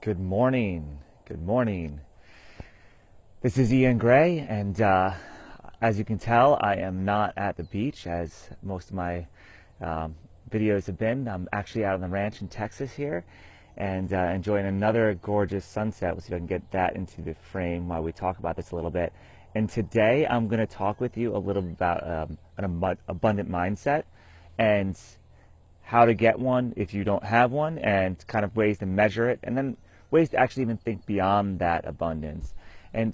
Good morning. Good morning. This is Ian Gray, and as you can tell, I am not at the beach as most of my videos have been. I'm actually out on the ranch in Texas here and enjoying another gorgeous sunset. We'll see if I can get that into the frame while we talk about this a little bit. And today I'm going to talk with you a little bit about an abundant mindset and how to get one if you don't have one, and kind of ways to measure it, and then ways to actually even think beyond that abundance. And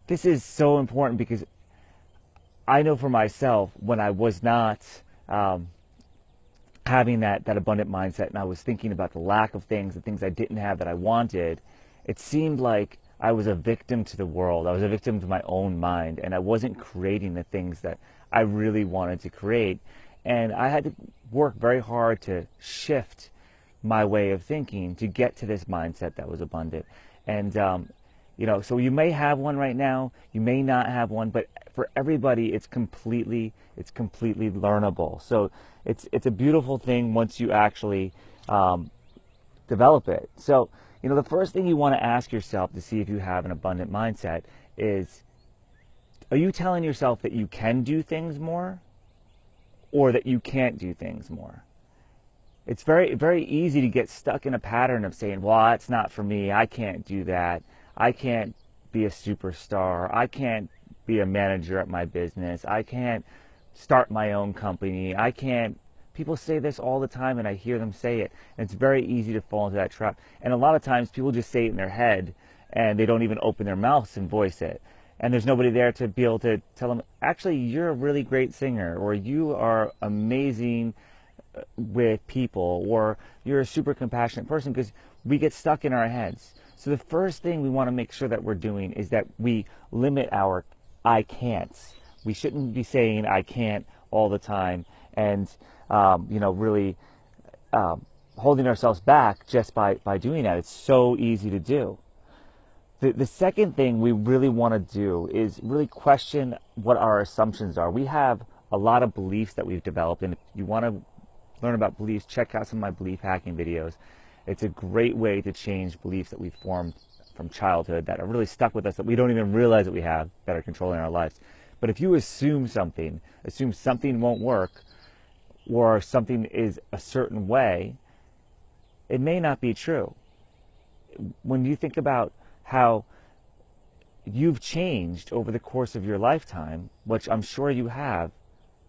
this is so important because I know for myself, when I was not having that abundant mindset, and I was thinking about the lack of things, the things I didn't have that I wanted, it seemed like I was a victim to the world. I was a victim to my own mind, and I wasn't creating the things that I really wanted to create. And I had to work very hard to shift my way of thinking to get to this mindset that was abundant. And so you may have one right now, you may not have one, but for everybody it's completely learnable. So it's a beautiful thing once you actually develop it. So the first thing you want to ask yourself to see if you have an abundant mindset is, are you telling yourself that you can do things more, or that you can't do things more? It's very, very easy to get stuck in a pattern of saying, well, that's not for me, I can't do that, I can't be a superstar, I can't be a manager at my business, I can't start my own company, I can't. People say this all the time, and I hear them say it, and it's very easy to fall into that trap. And a lot of times people just say it in their head, and they don't even open their mouths and voice it. And there's nobody there to be able to tell them, actually, you're a really great singer, or you are amazing with people, or you're a super compassionate person, because we get stuck in our heads. So the first thing we want to make sure that we're doing is that we limit our I can'ts. We shouldn't be saying I can't all the time and really holding ourselves back just by doing that. It's so easy to do. The second thing we really want to do is really question what our assumptions are. We have a lot of beliefs that we've developed, and if you want to learn about beliefs, check out some of my belief hacking videos. It's a great way to change beliefs that we've formed from childhood that are really stuck with us, that we don't even realize that we have, that are controlling our lives. But if you assume something won't work, or something is a certain way, it may not be true. When you think about how you've changed over the course of your lifetime, which I'm sure you have,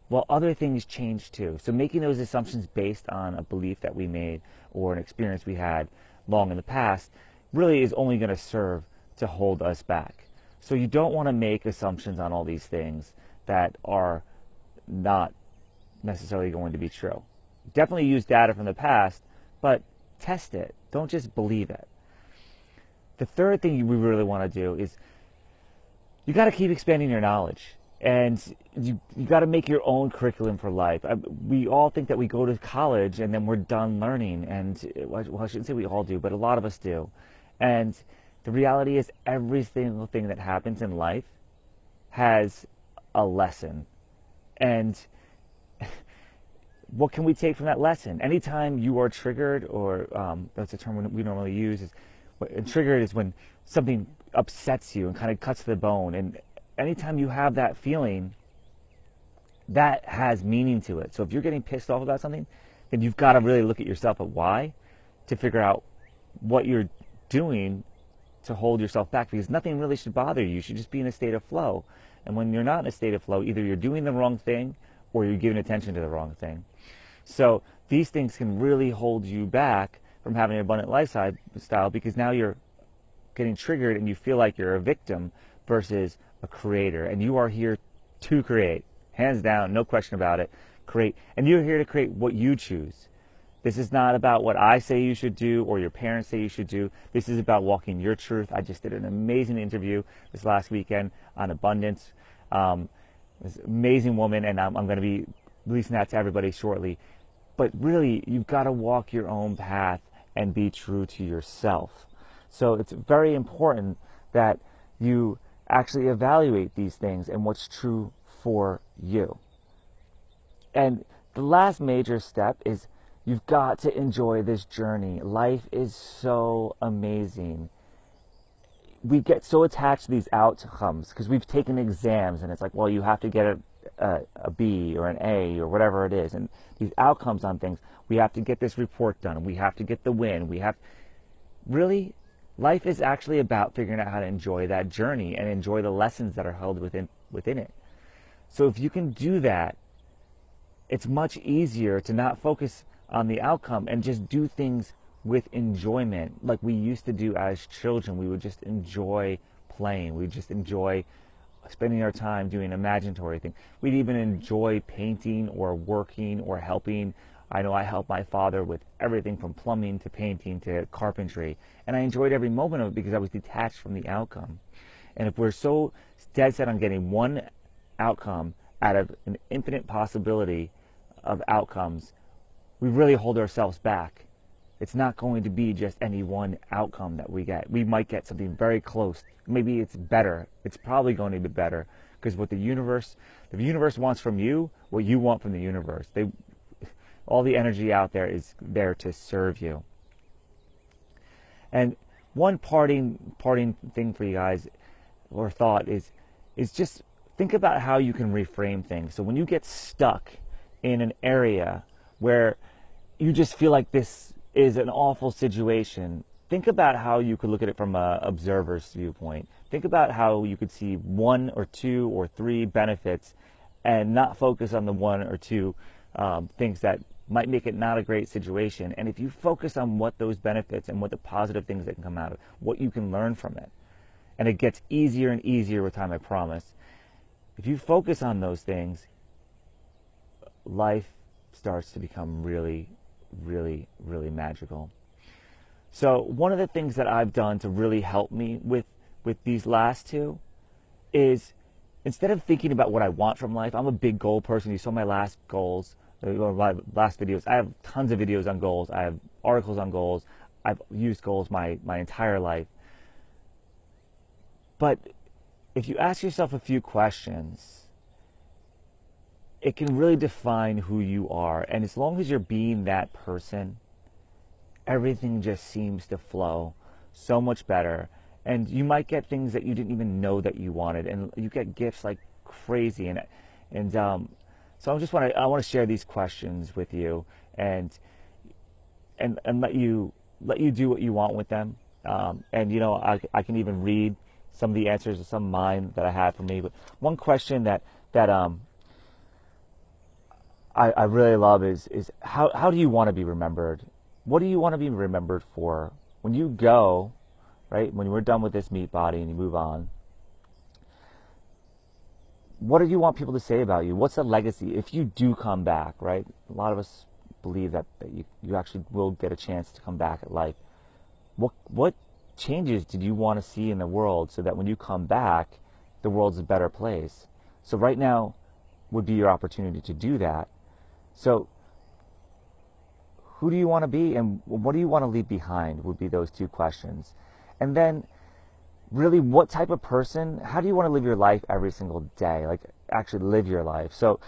well, other things change too. So making those assumptions based on a belief that we made or an experience we had long in the past really is only going to serve to hold us back. So you don't want to make assumptions on all these things that are not necessarily going to be true. Definitely use data from the past, but test it. Don't just believe it. The third thing we really want to do is you got to keep expanding your knowledge, and you got to make your own curriculum for life. We all think that we go to college and then we're done learning, and well, I shouldn't say we all do, but a lot of us do. And the reality is every single thing that happens in life has a lesson. And what can we take from that lesson? Anytime you are triggered, or that's a term we normally use, is triggered is when something upsets you and kind of cuts to the bone. And anytime you have that feeling, that has meaning to it. So if you're getting pissed off about something, then you've got to really look at yourself at why, to figure out what you're doing to hold yourself back, because nothing really should bother you. You should just be in a state of flow. And when you're not in a state of flow, either you're doing the wrong thing or you're giving attention to the wrong thing. So these things can really hold you back from having an abundant lifestyle, because now you're getting triggered and you feel like you're a victim versus a creator. And you are here to create, hands down, no question about it. Create. And you're here to create what you choose. This is not about what I say you should do or your parents say you should do. This is about walking your truth. I just did an amazing interview this last weekend on abundance. This amazing woman, and I'm going to be releasing that to everybody shortly. But really, you've got to walk your own path and be true to yourself. So it's very important that you actually evaluate these things and what's true for you. And the last major step is You've got to enjoy this journey. Life is so amazing. We get so attached to these outcomes because we've taken exams and it's like, well, you have to get a B or an A or whatever it is. And these outcomes on things, we have to get this report done. We have to get the win. Really, life is actually about figuring out how to enjoy that journey and enjoy the lessons that are held within it. So if you can do that, it's much easier to not focus on the outcome and just do things with enjoyment like we used to do as children. We would just enjoy playing. We would just enjoy spending our time doing imaginatory things. We'd even enjoy painting or working or helping. I know I helped my father with everything from plumbing to painting to carpentry, and I enjoyed every moment of it because I was detached from the outcome. And if we're so dead set on getting one outcome out of an infinite possibility of outcomes, we really hold ourselves back. It's not going to be just any one outcome that we get. We might get something very close. Maybe it's better. It's probably going to be better because what the universe wants from you, what you want from the universe. All the energy out there is there to serve you. And one parting thing for you guys, or thought, is just think about how you can reframe things. So when you get stuck in an area where you just feel like this is an awful situation, think about how you could look at it from an observer's viewpoint. Think about how you could see one or two or three benefits and not focus on the one or two things that might make it not a great situation. And if you focus on what those benefits and what the positive things that can come out of it, what you can learn from it, and it gets easier and easier with time, I promise. If you focus on those things, life starts to become really, really, really magical. So one of the things that I've done to really help me with these last two is, instead of thinking about what I want from life, I'm a big goal person. You saw my last goals, my last videos. I have tons of videos on goals. I have articles on goals. I've used goals my entire life. But if you ask yourself a few questions, it can really define who you are. And as long as you're being that person, everything just seems to flow so much better. And you might get things that you didn't even know that you wanted, and you get gifts like crazy. So I want to share these questions with you, and let you do what you want with them. And you know, I can even read some of the answers to some of mine that I had for me. But one question that I really love is how do you want to be remembered? What do you want to be remembered for? When you go, right, when we're done with this meat body and you move on, what do you want people to say about you? What's the legacy if you do come back, right? A lot of us believe that you actually will get a chance to come back at life. What changes did you want to see in the world so that when you come back, the world's a better place? So right now would be your opportunity to do that. So who do you want to be and what do you want to leave behind would be those two questions. And then really, what type of person, how do you want to live your life every single day? Like, actually live your life. So,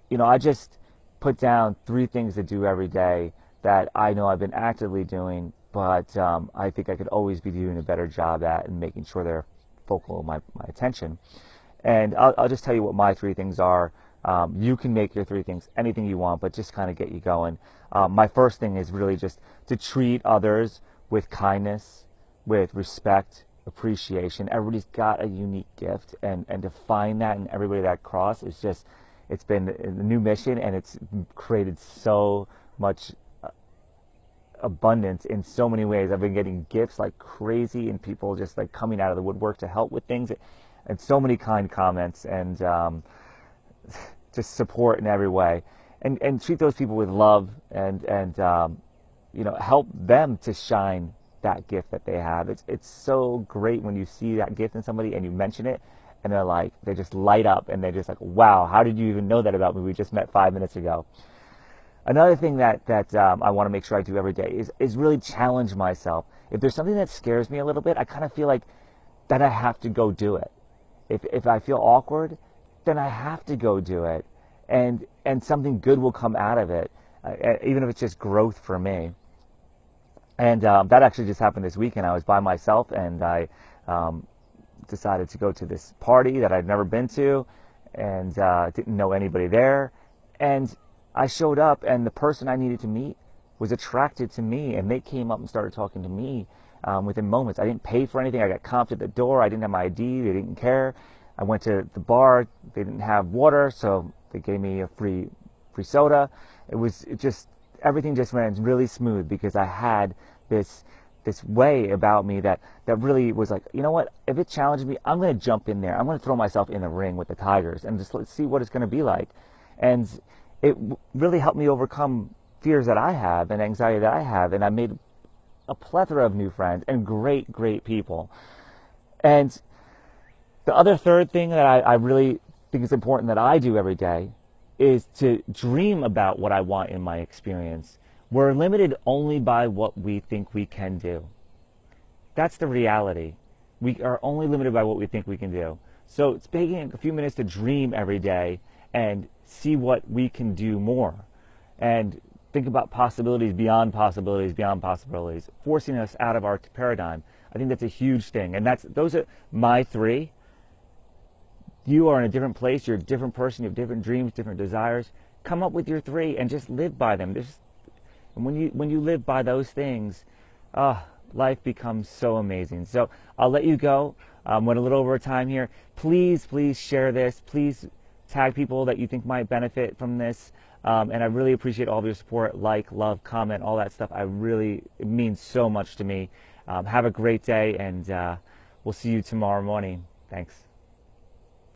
you know, I just put down 3 things to do every day that I know I've been actively doing, but I think I could always be doing a better job at and making sure they're focal of my attention. And I'll just tell you what my 3 things are. You can make your 3 things anything you want, but just kind of get you going. My first thing is really just to treat others with kindness, with respect, appreciation. Everybody's got a unique gift, and to find that in everybody that I cross is just, it's been a new mission, and it's created so much abundance in so many ways. I've been getting gifts like crazy, and people just like coming out of the woodwork to help with things, and so many kind comments, and just support in every way, and treat those people with love, and you know, help them to shine that gift that they have. It's so great when you see that gift in somebody and you mention it, and they're like, they just light up, and they're just like, wow, how did you even know that about me? We just met 5 minutes ago. Another thing that I want to make sure I do every day is really challenge myself. If there's something that scares me a little bit, I kind of feel like that I have to go do it. If I feel awkward, then I have to go do it, and something good will come out of it. even if it's just growth for me. And that actually just happened this weekend. I was by myself, and I decided to go to this party that I'd never been to, and didn't know anybody there. And I showed up, and the person I needed to meet was attracted to me, and they came up and started talking to me within moments. I didn't pay for anything. I got comped at the door. I didn't have my ID. They didn't care. I went to the bar. They didn't have water, so they gave me a free soda. It just everything just ran really smooth because I had this way about me that really was like, you know what? If it challenges me, I'm going to jump in there. I'm going to throw myself in the ring with the Tigers and just let's see what it's going to be like. And it really helped me overcome fears that I have and anxiety that I have. And I made a plethora of new friends and great, great people. And the other third thing that I really think is important that I do every day is to dream about what I want in my experience. We're limited only by what we think we can do. That's the reality. We are only limited by what we think we can do. So it's taking a few minutes to dream every day and see what we can do more. And think about possibilities beyond possibilities beyond possibilities, forcing us out of our paradigm. I think that's a huge thing. And those are my three. You are in a different place. You're a different person. You have different dreams, different desires. Come up with your three and just live by them. And when you live by those things, life becomes so amazing. So I'll let you go. Went a little over time here. Please share this. Please tag people that you think might benefit from this. And I really appreciate all of your support. Like, love, comment, all that stuff. It means so much to me. Have a great day, and we'll see you tomorrow morning. Thanks.